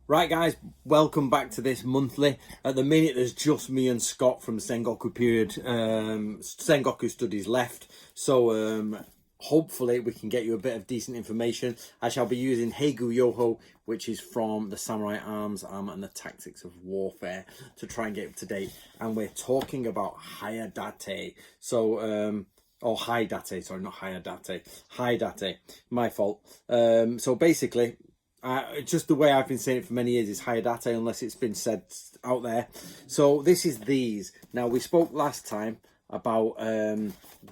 Right guys, welcome back to this monthly. At the minute there's just me and Scott from Sengoku period, Sengoku studies left. So hopefully we can get you a bit of decent information. I shall be using Heigu Yoho, which is from the Samurai Arms, Armor and the Tactics of Warfare, to try and get up to date. And we're talking about Hayadate. So or Haidate, sorry, not Hayadate. Haidate, my fault. So basically, just the way I've been saying it for many years is Hayadate, unless it's been said out there. So this is these. Now, we spoke last time about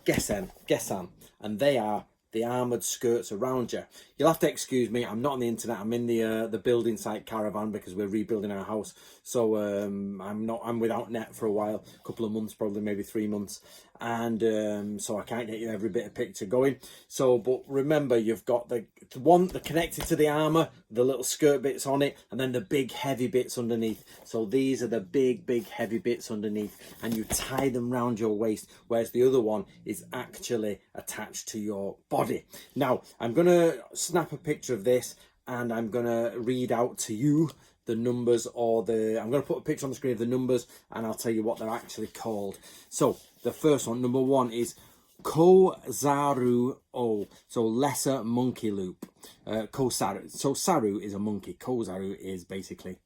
Gesan, and they are the armoured skirts around you. You'll have to excuse me, I'm not on the internet, I'm in the building site caravan because we're rebuilding our house. So I'm without net for a while, a couple of months, probably maybe 3 months. And so I can't get you every bit of picture going. So, but remember, you've got the one that connected to the armour, the little skirt bits on it, and then the big heavy bits underneath. So these are the big heavy bits underneath, and you tie them round your waist, whereas the other one is actually attached to your body. Now, I'm going to snap a picture of this, and I'm going to read out to you the numbers, or I'm going to put a picture on the screen of the numbers, and I'll tell you what they're actually called. So the first one, number one, is Kozaru O, so lesser monkey loop. Kosaru, so Saru is a monkey, Kozaru is basically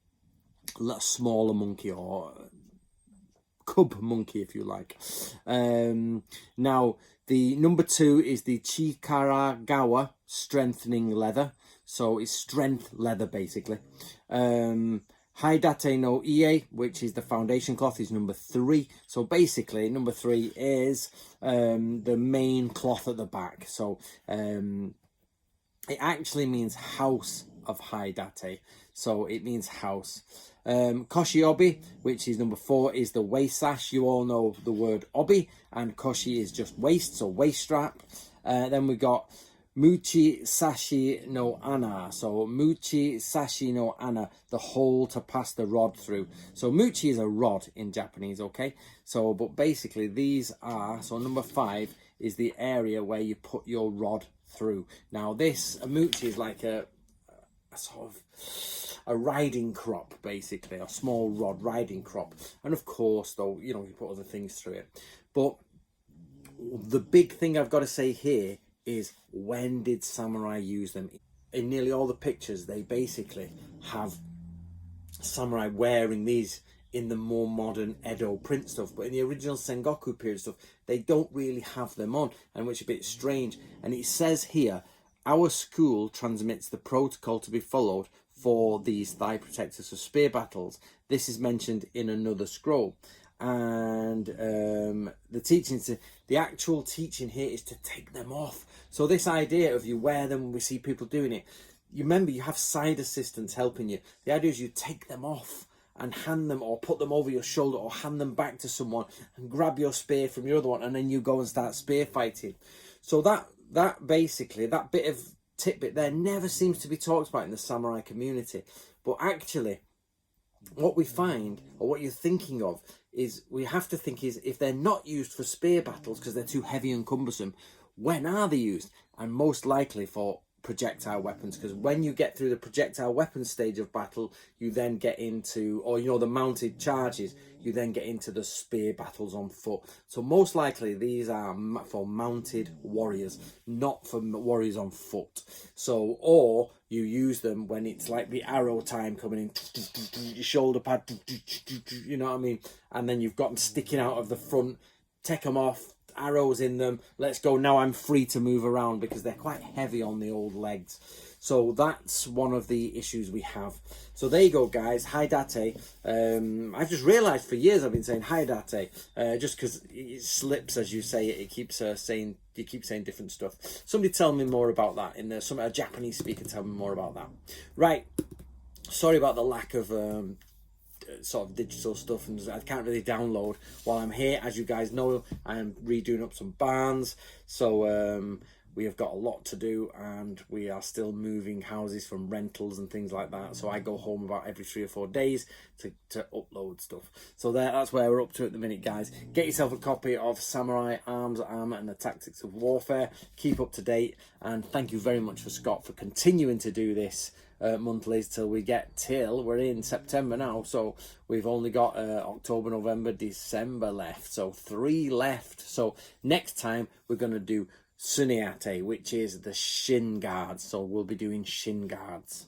a smaller monkey, or cub monkey if you like. Now the number two is the Chikaragawa strengthening leather, so it's strength leather basically. Haidate no Ie, which is the foundation cloth, is number three. So basically, number three is the main cloth at the back. So it actually means house of Haidate. So it means house. Koshi Obi, which is number four, is the waist sash. You all know the word obi, and koshi is just waist, so waist strap. Then we got Muchi Sashi no Ana. So Muchi Sashi no Ana, the hole to pass the rod through. So Muchi is a rod in Japanese, okay? So, but basically these are, so number five is the area where you put your rod through. Now this, a Muchi is like a sort of a riding crop, basically, a small rod riding crop. And of course, though, you know, you put other things through it. But the big thing I've got to say here is, when did samurai use them? In nearly all the pictures, they basically have samurai wearing these in the more modern Edo print stuff, but in the original Sengoku period stuff, they don't really have them on, and which is a bit strange. And it says here, our school transmits the protocol to be followed for these thigh protectors for spear battles. This is mentioned in another scroll. And the actual teaching here is to take them off. So this idea of you wear them, we see people doing it, you remember you have side assistants helping you. The idea is you take them off and hand them, or put them over your shoulder, or hand them back to someone and grab your spear from your other one, and then you go and start spear fighting. So that basically, that bit of tidbit there never seems to be talked about in the samurai community. But actually, what we find, or what you're thinking of, is we have to think is, if they're not used for spear battles because they're too heavy and cumbersome, when are they used? And most likely for projectile weapons, because when you get through the projectile weapons stage of battle, you then get into, or you know, the mounted charges, you then get into the spear battles on foot. So most likely these are for mounted warriors, not for warriors on foot. So, or you use them when it's like the arrow time coming in, your shoulder pad, you know what I mean, and then you've got them sticking out of the front, take them off, arrows in them, let's go, now I'm free to move around, because they're quite heavy on the old legs. So that's one of the issues we have. So there you go, guys. Haidate. I just realized for years I've been saying Haidate, just because it slips as you say it. It keeps saying, you keep saying different stuff. Somebody tell me more about that. A Japanese speaker tell me more about that. Right, sorry about the lack of sort of digital stuff, and I can't really download while I'm here. As you guys know, I am redoing up some barns, so we have got a lot to do, and we are still moving houses from rentals and things like that. So I go home about every 3 or 4 days to upload stuff. So that's where we're up to at the minute, guys. Get yourself a copy of Samurai Arms, Armor and the Tactics of Warfare. Keep up to date, and thank you very much for Scott for continuing to do this. monthlies till we're in September now, so we've only got October, November, December left, so 3 left. So next time we're going to do Suneate, which is the shin guards, so we'll be doing shin guards.